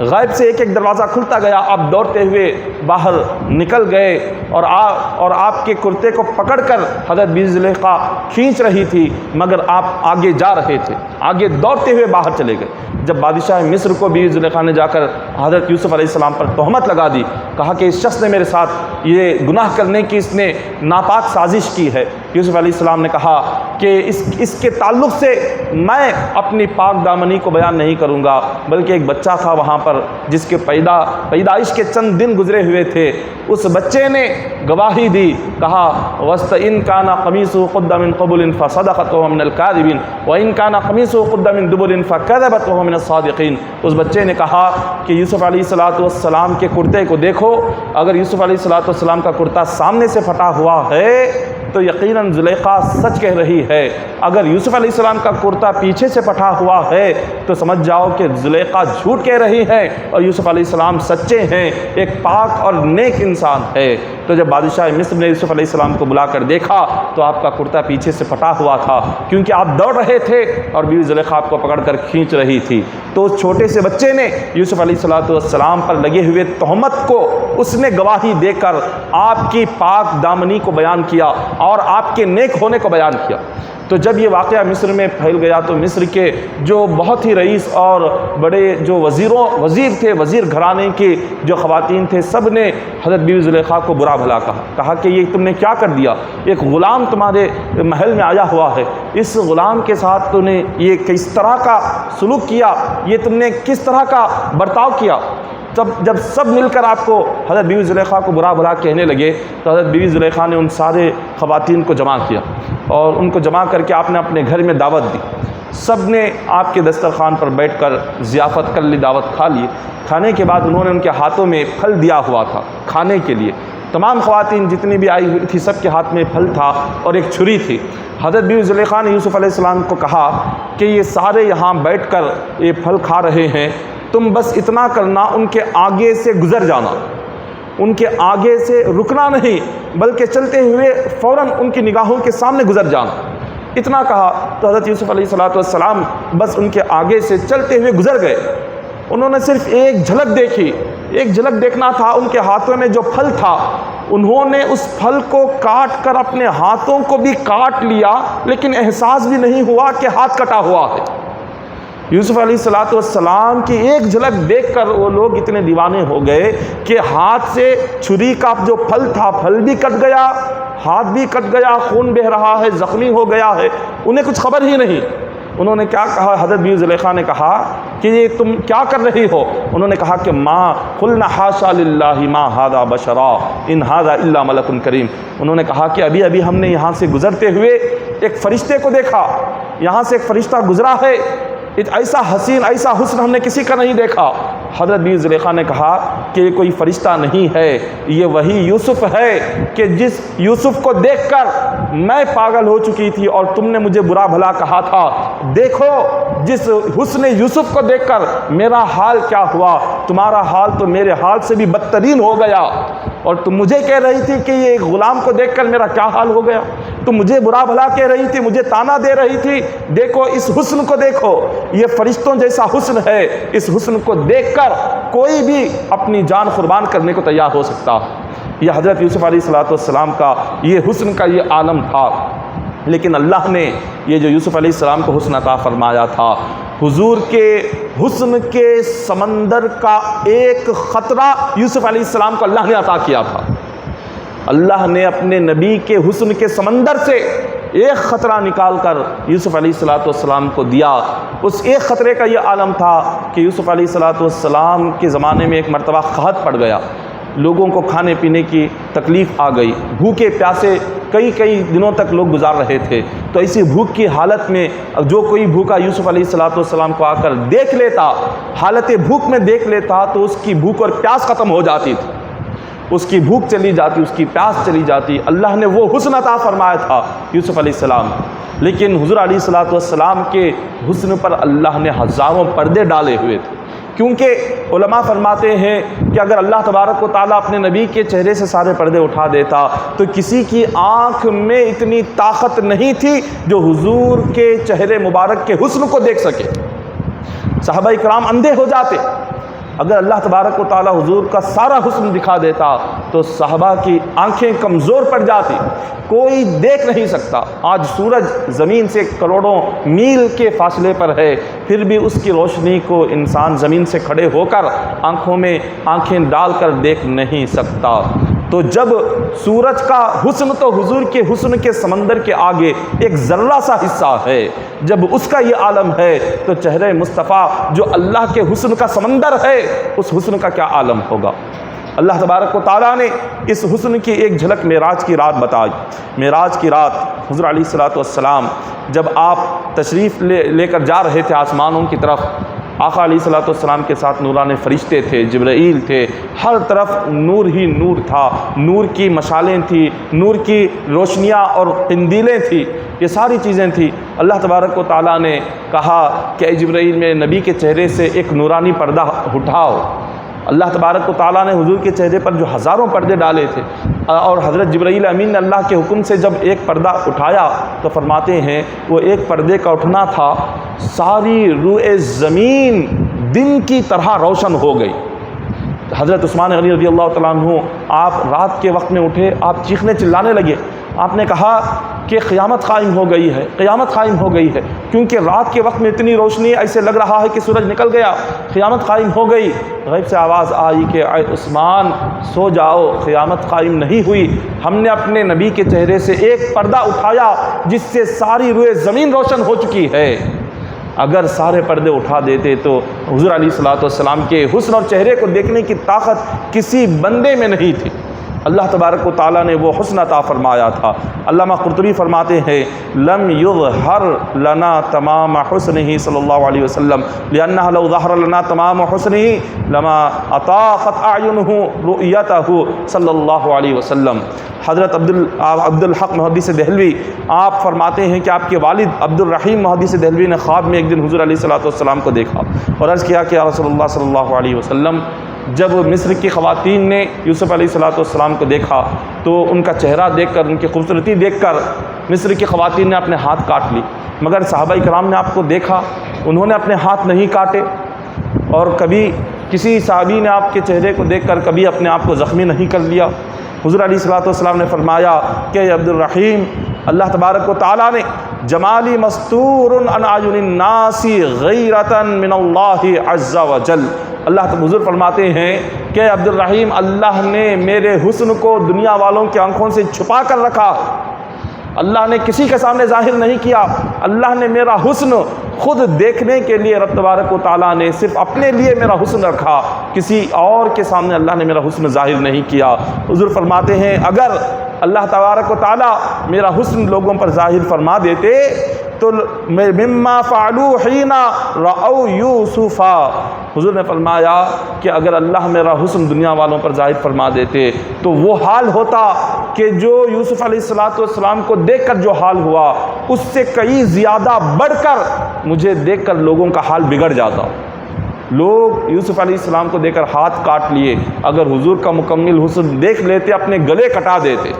غیب سے ایک ایک دروازہ کھلتا گیا۔ آپ دوڑتے ہوئے باہر نکل گئے، اور آپ کے کرتے کو پکڑ کر حضرت بی بی زلیخا کھینچ رہی تھی، مگر آپ آگے جا رہے تھے، آگے دوڑتے ہوئے باہر چلے گئے۔ جب بادشاہ مصر کو بی بی زلیخا نے جا کر حضرت یوسف علیہ السلام پر تہمت لگا دی، کہا کہ اس شخص نے میرے ساتھ یہ گناہ کرنے کی اس نے ناپاک سازش کی ہے، یوسف علیہ السلام نے کہا کہ اس کے تعلق سے میں اپنی پاک دامنی کو بیان نہیں کروں گا، بلکہ ایک بچہ تھا وہاں پر جس کے پیدائش کے چند دن گزرے ہوئے تھے، اس بچے نے گواہی دی، کہا وَإِن كَانَ قَمِيصُهُ قُدَّ مِن قَبُلٍ فَصَدَقَتْ وَهُوَ مِنَ الْكَاذِبِينَ وَإِن كَانَ قَمِيصُهُ قُدَّ مِن دُبُرٍ فَكَذَبَتْ وَهُوَ مِنَ الصَّادِقِينَ۔ اس بچے نے کہا کہ یوسف علیہ السلام کے کرتے کو دیکھو، اگر یوسف علیہ السلام کا کرتا سامنے سے پھٹا ہوا ہے تو یقیناً زلیخا سچ کہہ رہی ہے، اگر یوسف علیہ السلام کا کرتا پیچھے سے پھٹا ہوا ہے تو سمجھ جاؤ کہ زلیخا جھوٹ کہہ رہی ہے اور یوسف علیہ السلام سچے ہیں، ایک پاک اور نیک انسان ہے۔ تو جب بادشاہ مصر نے یوسف علیہ السلام کو بلا کر دیکھا تو آپ کا کرتا پیچھے سے پھٹا ہوا تھا، کیونکہ آپ دوڑ رہے تھے اور بیوی زلیخا آپ کو پکڑ کر کھینچ رہی تھی۔ تو اس چھوٹے سے بچے نے یوسف علیہ السلام پر لگے ہوئے تہمت کو اس نے گواہی دے کر آپ کی پاک دامنی کو بیان کیا اور آپ کے نیک ہونے کو بیان کیا۔ تو جب یہ واقعہ مصر میں پھیل گیا تو مصر کے جو بہت ہی رئیس اور بڑے جو وزیر تھے، وزیر گھرانے کے جو خواتین تھے، سب نے حضرت بیوی زلیخا کو برا بھلا کہا کہ یہ تم نے کیا کر دیا، ایک غلام تمہارے محل میں آیا ہوا ہے، اس غلام کے ساتھ تم نے یہ کس طرح کا سلوک کیا، یہ تم نے کس طرح کا برتاؤ کیا۔ جب سب مل کر آپ کو حضرت بیوی زلیخا کو برا بھلا کہنے لگے تو حضرت بیوی زلیخا نے ان سارے خواتین کو جمع کیا، اور ان کو جمع کر کے آپ نے اپنے گھر میں دعوت دی۔ سب نے آپ کے دسترخوان پر بیٹھ کر ضیافت کر لی، دعوت کھا لی۔ کھانے کے بعد انہوں نے ان کے ہاتھوں میں پھل دیا ہوا تھا کھانے کے لیے، تمام خواتین جتنی بھی آئی ہوئی تھی سب کے ہاتھ میں پھل تھا اور ایک چھری تھی۔ حضرت بیوی زلیخا نے یوسف علیہ السلام کو کہا کہ یہ سارے یہاں بیٹھ کر یہ پھل کھا رہے ہیں، تم بس اتنا کرنا، ان کے آگے سے گزر جانا، ان کے آگے سے رکنا نہیں، بلکہ چلتے ہوئے فوراً ان کی نگاہوں کے سامنے گزر جانا۔ اتنا کہا تو حضرت یوسف علیہ السلام بس ان کے آگے سے چلتے ہوئے گزر گئے۔ انہوں نے صرف ایک جھلک دیکھی، ایک جھلک دیکھنا تھا، ان کے ہاتھوں میں جو پھل تھا انہوں نے اس پھل کو کاٹ کر اپنے ہاتھوں کو بھی کاٹ لیا، لیکن احساس بھی نہیں ہوا کہ ہاتھ کٹا ہوا ہے۔ یوسف علیہ السلام کی ایک جھلک دیکھ کر وہ لوگ اتنے دیوانے ہو گئے کہ ہاتھ سے چھری کا جو پھل تھا، پھل بھی کٹ گیا، ہاتھ بھی کٹ گیا، خون بہہ رہا ہے، زخمی ہو گیا ہے، انہیں کچھ خبر ہی نہیں۔ انہوں نے کیا کہا، حضرت بیوی زلیخا نے کہا کہ یہ تم کیا کر رہی ہو؟ انہوں نے کہا کہ ماں قلنا حاشا للہ ما ھذا بشرا ان ھذا الا ملک کریم۔ انہوں نے کہا کہ ابھی ہم نے یہاں سے گزرتے ہوئے ایک فرشتے کو دیکھا، یہاں سے ایک فرشتہ گزرا ہے، ایسا حسین ایسا حسن ہم نے کسی کا نہیں دیکھا۔ حضرت بی زلیخا نے کہا کہ یہ کوئی فرشتہ نہیں ہے، یہ وہی یوسف ہے کہ جس یوسف کو دیکھ کر میں پاگل ہو چکی تھی اور تم نے مجھے برا بھلا کہا تھا۔ دیکھو جس حسن یوسف کو دیکھ کر میرا حال کیا ہوا، تمہارا حال تو میرے حال سے بھی بدترین ہو گیا، اور تم مجھے کہہ رہی تھی کہ یہ غلام کو دیکھ کر میرا کیا حال ہو گیا، تم مجھے برا بھلا کہہ رہی تھی، مجھے تانا دے رہی تھی، دیکھو اس حسن کو دیکھو، یہ فرشتوں جیسا حسن ہے، اس حسن کو دیکھ کر کوئی بھی اپنی جان قربان کرنے کو تیار ہو سکتا۔ یہ حضرت یوسف علیہ السلام کا یہ حسن کا یہ عالم تھا، لیکن اللہ نے یہ جو یوسف علیہ السلام کو حسن عطا فرمایا تھا، حضور کے حسن کے سمندر کا ایک خطرہ یوسف علیہ السلام کو اللہ نے عطا کیا تھا۔ اللہ نے اپنے نبی کے حسن کے سمندر سے ایک خطرہ نکال کر یوسف علیہ السلام کو دیا۔ اس ایک خطرے کا یہ عالم تھا کہ یوسف علیہ السلام کے زمانے میں ایک مرتبہ قحط پڑ گیا، لوگوں کو کھانے پینے کی تکلیف آ گئی، بھوکے پیاسے کئی دنوں تک لوگ گزار رہے تھے۔ تو ایسی بھوک کی حالت میں جو کوئی بھوکا یوسف علیہ السلام کو آ کر دیکھ لیتا، حالت بھوک میں دیکھ لیتا، تو اس کی بھوک اور پیاس ختم ہو جاتی تھی، اس کی بھوک چلی جاتی، اس کی پیاس چلی جاتی۔ اللہ نے وہ حسن عطا فرمایا تھا یوسف علیہ السلام، لیکن حضور علیہ السلام کے حسن پر اللہ نے ہزاروں پردے ڈالے ہوئے تھے، کیونکہ علماء فرماتے ہیں کہ اگر اللہ تبارک و تعالیٰ اپنے نبی کے چہرے سے سارے پردے اٹھا دیتا تو کسی کی آنکھ میں اتنی طاقت نہیں تھی جو حضور کے چہرے مبارک کے حسن کو دیکھ سکے۔ صحابہ کرام اندھے ہو جاتے۔ اگر اللہ تبارک و تعالیٰ حضور کا سارا حسن دکھا دیتا تو صحابہ کی آنکھیں کمزور پڑ جاتی، کوئی دیکھ نہیں سکتا۔ آج سورج زمین سے کروڑوں میل کے فاصلے پر ہے، پھر بھی اس کی روشنی کو انسان زمین سے کھڑے ہو کر آنکھوں میں آنکھیں ڈال کر دیکھ نہیں سکتا۔ تو جب سورج کا حسن تو حضور کے حسن کے سمندر کے آگے ایک ذرہ سا حصہ ہے، جب اس کا یہ عالم ہے تو چہرے مصطفیٰ جو اللہ کے حسن کا سمندر ہے، اس حسن کا کیا عالم ہوگا۔ اللہ تبارک و تعالیٰ نے اس حسن کی ایک جھلک معراج کی رات بتائی۔ معراج کی رات حضور علیہ السلام جب آپ تشریف لے کر جا رہے تھے آسمانوں کی طرف، آقا علیہ السلام کے ساتھ نورانی فرشتے تھے، جبرائیل تھے، ہر طرف نور ہی نور تھا، نور کی مشالیں تھیں، نور کی روشنیاں اور قندیلیں تھیں، یہ ساری چیزیں تھیں۔ اللہ تبارک و تعالیٰ نے کہا کہ اے جبرائیل میرے نبی کے چہرے سے ایک نورانی پردہ اٹھاؤ۔ اللہ تبارک و تعالیٰ نے حضور کے چہرے پر جو ہزاروں پردے ڈالے تھے، اور حضرت جبرائیل امین نے اللہ کے حکم سے جب ایک پردہ اٹھایا تو فرماتے ہیں وہ ایک پردے کا اٹھنا تھا، ساری روئے زمین دن کی طرح روشن ہو گئی۔ حضرت عثمان غنی رضی اللہ تعالیٰ عنہ آپ رات کے وقت میں اٹھے، آپ چیخنے چلانے لگے، آپ نے کہا کہ قیامت قائم ہو گئی ہے، قیامت قائم ہو گئی ہے، کیونکہ رات کے وقت میں اتنی روشنی، ایسے لگ رہا ہے کہ سورج نکل گیا، قیامت قائم ہو گئی۔ غیب سے آواز آئی کہ اے عثمان سو جاؤ، قیامت قائم نہیں ہوئی، ہم نے اپنے نبی کے چہرے سے ایک پردہ اٹھایا جس سے ساری روئے زمین روشن ہو چکی ہے۔ اگر سارے پردے اٹھا دیتے تو حضور علیہ السلام کے حسن اور چہرے کو دیکھنے کی طاقت کسی بندے میں نہیں تھی۔ اللہ تبارک و تعالیٰ نے وہ حسن عطا فرمایا تھا۔ علامہ قرطبی فرماتے ہیں لم یظہر لنا تمام حسنہ صلی اللہ علیہ وسلم لأنہ لو ظہر لنا تمام حسنہ لما اطاقت اعینہ رؤیتہ صلی اللہ علیہ وسلم۔ حضرت عبد الحق محدث دہلوی آپ فرماتے ہیں کہ آپ کے والد عبد الرحیم محدث دہلوی نے خواب میں ایک دن حضور علیہ السلام کو دیکھا اور عرض کیا کہ یا رسول اللہ صلی اللہ علیہ وسلم، جب مصر کی خواتین نے یوسف علیہ السلام کو دیکھا تو ان کا چہرہ دیکھ کر، ان کی خوبصورتی دیکھ کر مصر کی خواتین نے اپنے ہاتھ کاٹ لی، مگر صحابہ کرام نے آپ کو دیکھا، انہوں نے اپنے ہاتھ نہیں کاٹے، اور کبھی کسی صحابی نے آپ کے چہرے کو دیکھ کر کبھی اپنے آپ کو زخمی نہیں کر لیا۔ حضور علیہ السلام نے فرمایا کہ اے عبد الرحیم، اللہ تبارک و تعالیٰ نے جمالی مستور عن اعین الناس غیرۃ من اللہ عز وجل، اللہ حضور فرماتے ہیں کہ عبد الرحیم، اللہ نے میرے حسن کو دنیا والوں کی آنکھوں سے چھپا کر رکھا، اللہ نے کسی کے سامنے ظاہر نہیں کیا، اللہ نے میرا حسن خود دیکھنے کے لیے رب تبارک و تعالیٰ نے صرف اپنے لیے میرا حسن رکھا، کسی اور کے سامنے اللہ نے میرا حسن ظاہر نہیں کیا۔ حضور فرماتے ہیں اگر اللہ تبارک و تعالیٰ میرا حسن لوگوں پر ظاہر فرما دیتے تو مما فعلوا حین رأوا یوسف، حضور نے فرمایا کہ اگر اللہ میرا حسن دنیا والوں پر ظاہر فرما دیتے تو وہ حال ہوتا کہ جو یوسف علیہ السلام کو دیکھ کر جو حال ہوا اس سے کئی زیادہ بڑھ کر مجھے دیکھ کر لوگوں کا حال بگڑ جاتا۔ لوگ یوسف علیہ السلام کو دیکھ کر ہاتھ کاٹ لیے، اگر حضور کا مکمل حسن دیکھ لیتے اپنے گلے کٹا دیتے۔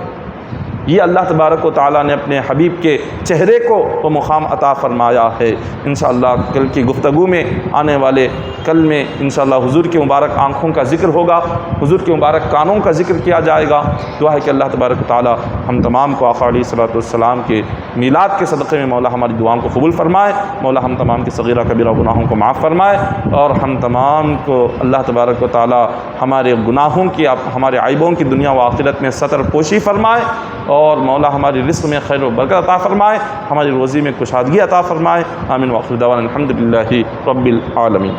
یہ اللہ تبارک و تعالیٰ نے اپنے حبیب کے چہرے کو وہ مقام عطا فرمایا ہے۔ انشاءاللہ کل کی گفتگو میں آنے والے کل میں انشاءاللہ حضور کی مبارک آنکھوں کا ذکر ہوگا، حضور کے مبارک کانوں کا ذکر کیا جائے گا۔ دعا ہے کہ اللہ تبارک و تعالیٰ ہم تمام کو آقا علیہ الصلوۃ والسلام کے میلاد کے صدقے میں مولا ہماری دعاؤں کو قبول فرمائے، مولا ہم تمام کے صغیرہ کبیرہ گناہوں کو معاف فرمائے، اور ہم تمام کو اللہ تبارک و تعالیٰ ہمارے گناہوں کی، ہمارے عیبوں کی دنیا و آخرت میں ستر پوشی فرمائے، اور مولا ہماری رزق میں خیر و برکت عطا فرمائے، ہماری روزی میں کشادگی عطا فرمائے۔ آمین وآخر دعوانا الحمدللہ رب العالمین۔